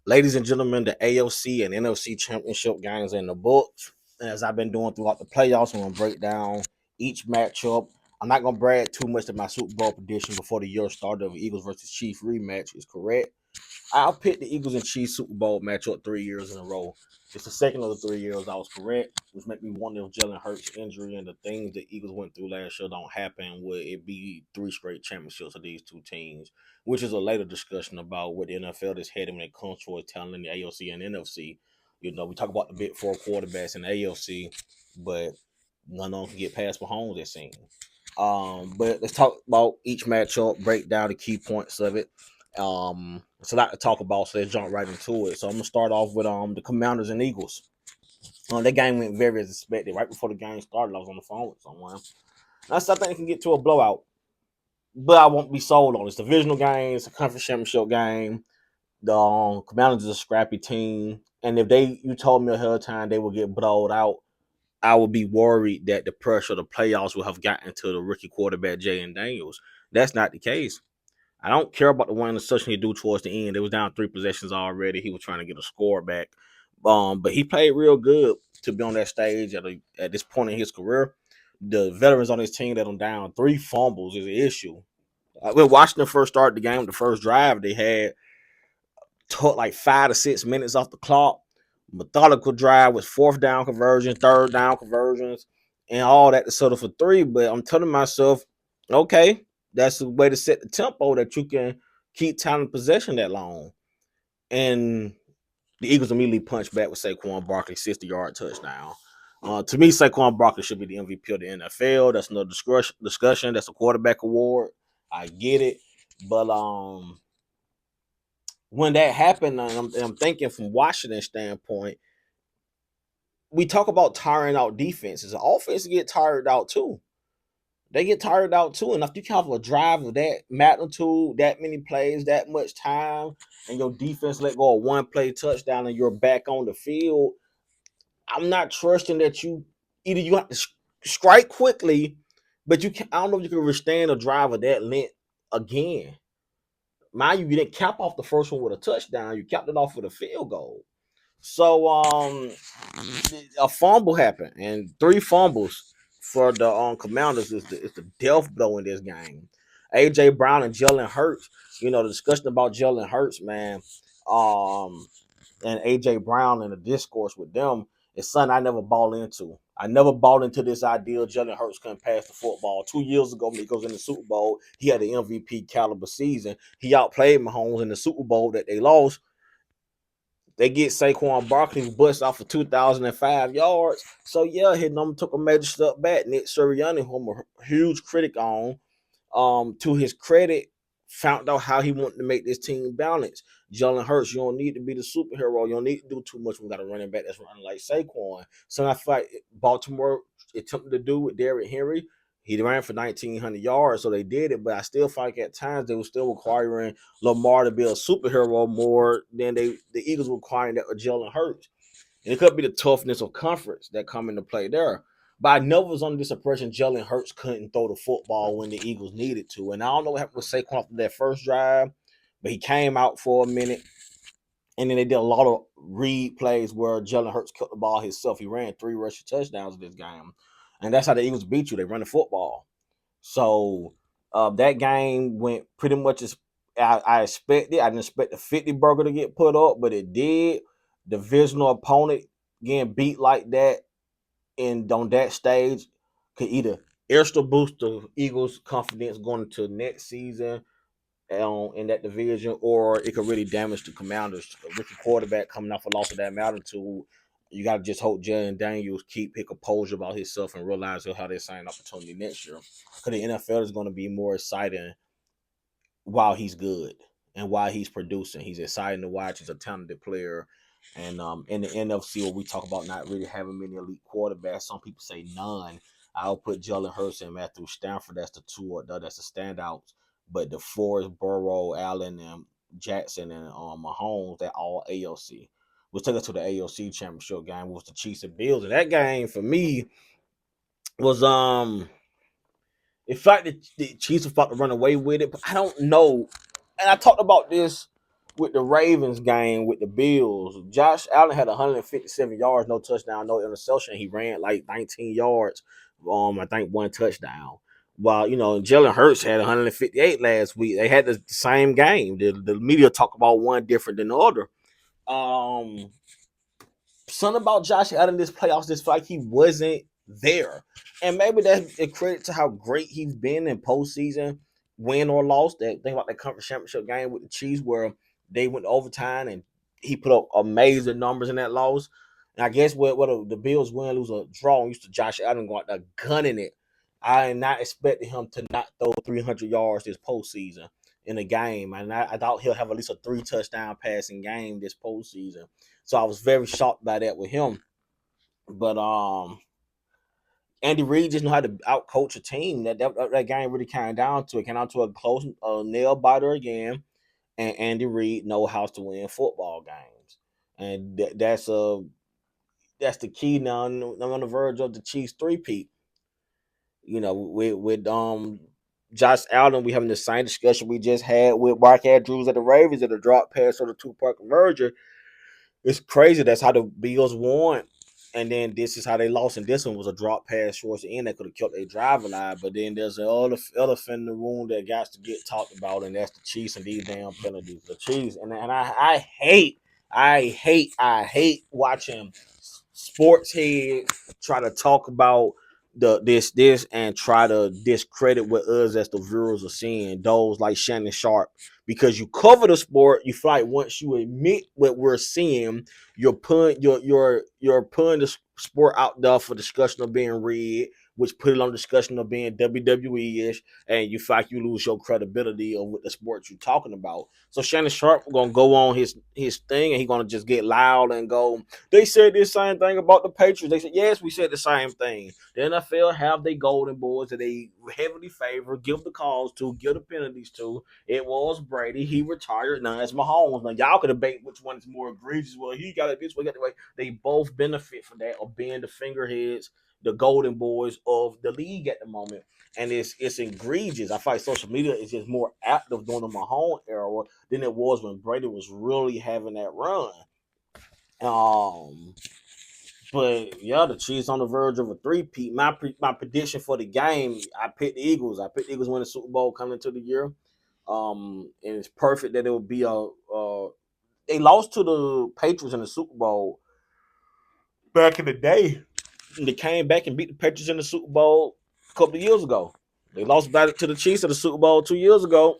Ladies and gentlemen, the AFC and NFC championship games in the books. As I've been doing throughout the playoffs, I'm gonna break down each matchup. I'm not gonna brag too much that my Super Bowl prediction before the year started of Eagles versus Chiefs rematch is correct. I'll pick the Eagles and Chiefs Super Bowl matchup 3 years in a row. It's the second of the 3 years I was correct, which make me wonder if Jalen Hurts' injury and the things the Eagles went through last year don't happen. Would it be three straight championships of these two teams? Which is a later discussion about what the NFL is heading when it comes towards talent in the AOC and NFC. We talk about the big four quarterbacks in the AOC, but none of them can get past Mahomes, it seems. But let's talk about each matchup, break down the key points of it. It's a lot to talk about, so let's jump right into it. So I'm gonna start off with the Commanders and Eagles. That game went very as expected. Right before the game started, I was on the phone with someone. I think it can get to a blowout, but I won't be sold on it. It's a divisional game, it's a conference championship game. The Commanders is a scrappy team, and if you told me ahead of time they would get blowed out, I would be worried that the pressure of the playoffs will have gotten to the rookie quarterback Jalen Daniels. That's not the case. I don't care about the one interception he do towards the end. It was down 3 possessions already. He was trying to get a score back. But he played real good to be on that stage at this point in his career. The veterans on his team let him down. 3 fumbles is an issue. When Washington first started the game, the first drive, they had took like 5 to 6 minutes off the clock. Methodical drive with fourth down conversions, third down conversions, and all that to settle for three. But I'm telling myself, okay, that's the way to set the tempo that you can keep time in possession that long. And the Eagles immediately punched back with Saquon Barkley, 60-yard touchdown. To me, Saquon Barkley should be the MVP of the NFL. That's no discussion. That's a quarterback award. I get it, but when that happened, I'm thinking from Washington standpoint, we talk about tiring out defenses. The offense get tired out too. They get tired out too. And if you have a drive of that magnitude, that many plays, that much time, and your defense let go of one play touchdown and you're back on the field, I'm not trusting that either you have to strike quickly, but you can I don't know if you can withstand a drive of that length again. Mind you, you didn't cap off the first one with a touchdown. You capped it off with a field goal. So a fumble happened and 3 fumbles for the Commanders is the death blow in this game. AJ Brown and Jalen Hurts, the discussion about Jalen Hurts, man, um, and AJ Brown and the discourse with them is something I never bought into. I never bought into this idea Jalen Hurts couldn't pass the football. 2 years ago, when he goes in the Super Bowl, he had the MVP caliber season. He outplayed Mahomes in the Super Bowl that they lost. They get Saquon Barkley who busts off for 2,005 yards. So yeah, his number took a major step back. Nick Sirianni, who I'm a huge critic on, to his credit, found out how he wanted to make this team balance. Jalen Hurts, you don't need to be the superhero. You don't need to do too much. We got a running back that's running like Saquon. So I feel like Baltimore attempted to do with Derrick Henry. He ran for 1,900 yards, so they did it. But I still feel like at times they were still requiring Lamar to be a superhero more than the Eagles requiring that of Jalen Hurts. And it could be the toughness of conference that come into play there. But I never was under this impression Jalen Hurts couldn't throw the football when the Eagles needed to. And I don't know what happened with Saquon after that first drive, but he came out for a minute. And then they did a lot of read plays where Jalen Hurts kept the ball himself. He ran 3 rushing touchdowns in this game. And that's how the Eagles beat you. They run the football. So that game went pretty much as I expected. I didn't expect the 50 burger to get put up, but it did. Divisional opponent getting beat like that and on that stage could either extra boost the Eagles' confidence going into next season in that division, or it could really damage the Commanders. A rookie quarterback coming off a loss of that magnitude, you got to just hope Jalen Daniels keep his composure about himself and realize he'll have that same opportunity next year. Because the NFL is going to be more exciting while he's good and while he's producing. He's exciting to watch. He's a talented player. And in the NFC, where we talk about not really having many elite quarterbacks, some people say none. I'll put Jalen Hurts and Matthew Stafford. That's the two. That's the standouts. But the four is Burrow, Allen, and Jackson, and Mahomes. They're all AOC. We'll take us to the AOC championship game. It was the Chiefs and Bills. And that game for me was in fact the Chiefs were about to run away with it, but I don't know. And I talked about this with the Ravens game with the Bills, Josh Allen had 157 yards, no touchdown, no interception. He ran like 19 yards, I think one touchdown. While Jalen Hurts had 158 last week. They had the same game. The media talk about one different than the other. Um, Something about Josh Allen this playoffs just felt like he wasn't there. And maybe that's a credit to how great he's been in postseason, win or loss. That think about that conference championship game with the Chiefs where they went to overtime and he put up amazing numbers in that loss. And I guess what the Bills win, lose, or draw, I'm used to Josh Allen going out there gunning it. I am not expecting him to not throw 300 yards this postseason in a game. And I thought he'll have at least a 3 touchdown passing game this postseason. So I was very shocked by that with him. But Andy Reid just know how to outcoach a team. That game really came down to it. Came down to a close nail biter again. And Andy Reid know how to win football games. And that's the key now. I'm on the verge of the Chiefs three-peat. With Josh Allen, we having the same discussion we just had with Mark Andrews at the Ravens at a drop pass on the two-point conversion. It's crazy. That's how the Bills won. And then this is how they lost. And this one was a drop pass towards the end that could have kept their drive alive. But then there's an elephant in the room that got to get talked about, and that's the Chiefs and these damn penalties. The Chiefs. And I hate watching sports heads try to talk about this and try to discredit what us as the viewers are seeing. Those like Shannon Sharp, because you cover the sport, you feel like once you admit what we're seeing, you're putting the sport out there for discussion of being rigged, which put it on discussion of being WWE-ish, and you feel like you lose your credibility of what the sport you're talking about. So Shannon Sharp gonna go on his thing, and he's gonna just get loud and go, they said this same thing about the Patriots. They said, yes, we said the same thing. The NFL have their golden boys that they heavily favor, give the calls to, give the penalties to. It was Brady. He retired. Now it's Mahomes. Now y'all can debate which one is more egregious. Well, he got it this way, got it that way. They both benefit from that of being the figureheads, the golden boys of the league at the moment. And it's egregious. I feel like social media is just more active during the Mahomes era than it was when Brady was really having that run. Um, but yeah, the Chiefs on the verge of a three-peat. My prediction for the game, I picked the Eagles. I picked the Eagles win the Super Bowl coming into the year. And it's perfect that it would be they lost to the Patriots in the Super Bowl back in the day. And they came back and beat the Patriots in the Super Bowl a couple of years ago. They lost back to the Chiefs in the Super Bowl 2 years ago,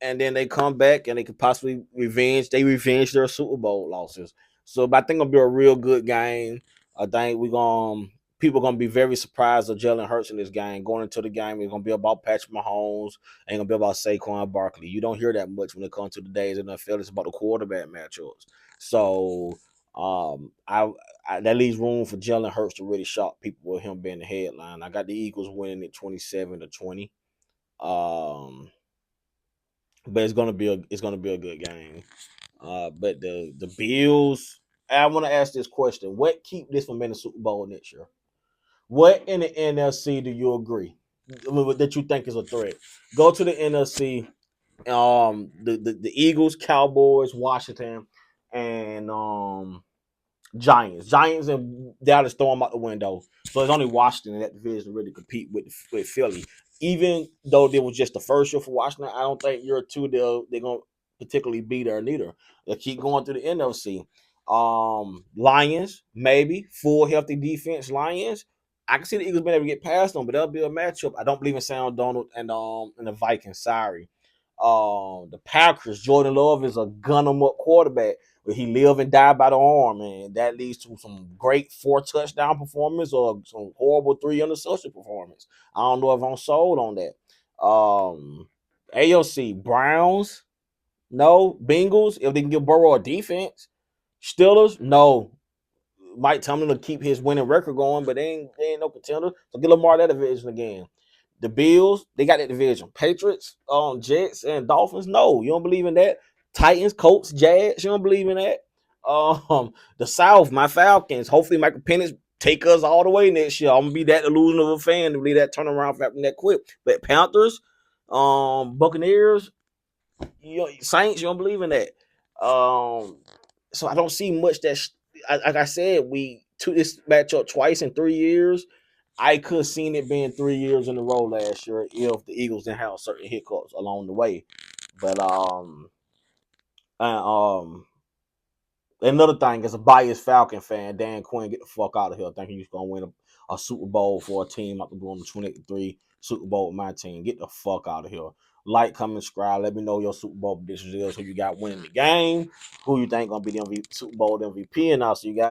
and then they come back and they could possibly revenge. They revenge their Super Bowl losses. So, but I think it'll be a real good game. I think people gonna be very surprised of Jalen Hurts in this game. Going into the game, it's gonna be about Patrick Mahomes. Ain't gonna be about Saquon Barkley. You don't hear that much when it comes to the days in the NFL. It's about the quarterback matchups. So, that leaves room for Jalen Hurts to really shock people with him being the headline. I got the Eagles winning it 27-20. But it's gonna be a good game. But the Bills. I want to ask this question: what keep this from being a Super Bowl next year? What in the NFC do you agree that you think is a threat? Go to the NFC. The Eagles, Cowboys, Washington, and Giants and Dallas throw them out the window. So it's only Washington in that division to really compete with Philly. Even though it was just the first year for Washington, I don't think year two they're gonna particularly be there neither. They'll keep going through the NFC. Lions, maybe full healthy defense. Lions. I can see the Eagles being able to get past them, but that'll be a matchup. I don't believe in Sam Donald and the Vikings. Sorry. The Packers, Jordan Love is a gun 'em up quarterback, but he live and die by the arm, and that leads to some great 4 touchdown performance or some horrible 3 interception performance. I don't know if I'm sold on that. AOC Browns, no. Bengals, if they can give Burrow a defense. Steelers, no. Mike Tomlin to keep his winning record going, but they ain't no contender. So get Lamar that division again. The Bills, they got that division. Patriots, Jets, and Dolphins. No, you don't believe in that. Titans, Colts, Jags, you don't believe in that. The South, my Falcons. Hopefully, Michael Penix take us all the way next year. I'm gonna be that illusion of a fan to believe that turnaround happening that quick. But Panthers, Buccaneers, Saints, you don't believe in that. So I don't see much that. Like I said, we took this matchup twice in 3 years. I could have seen it being 3 years in a row last year if the Eagles didn't have certain hiccups along the way. But uh, um, another thing, as a biased Falcon fan, Dan Quinn, get the fuck out of here thinking you're gonna win a Super Bowl for a team after doing the 23 Super Bowl with my team. Get the fuck out of here. Like, comment, subscribe. Let me know your Super Bowl predictions is, who you got winning the game, who you think gonna be the Super Bowl MVP, and also you got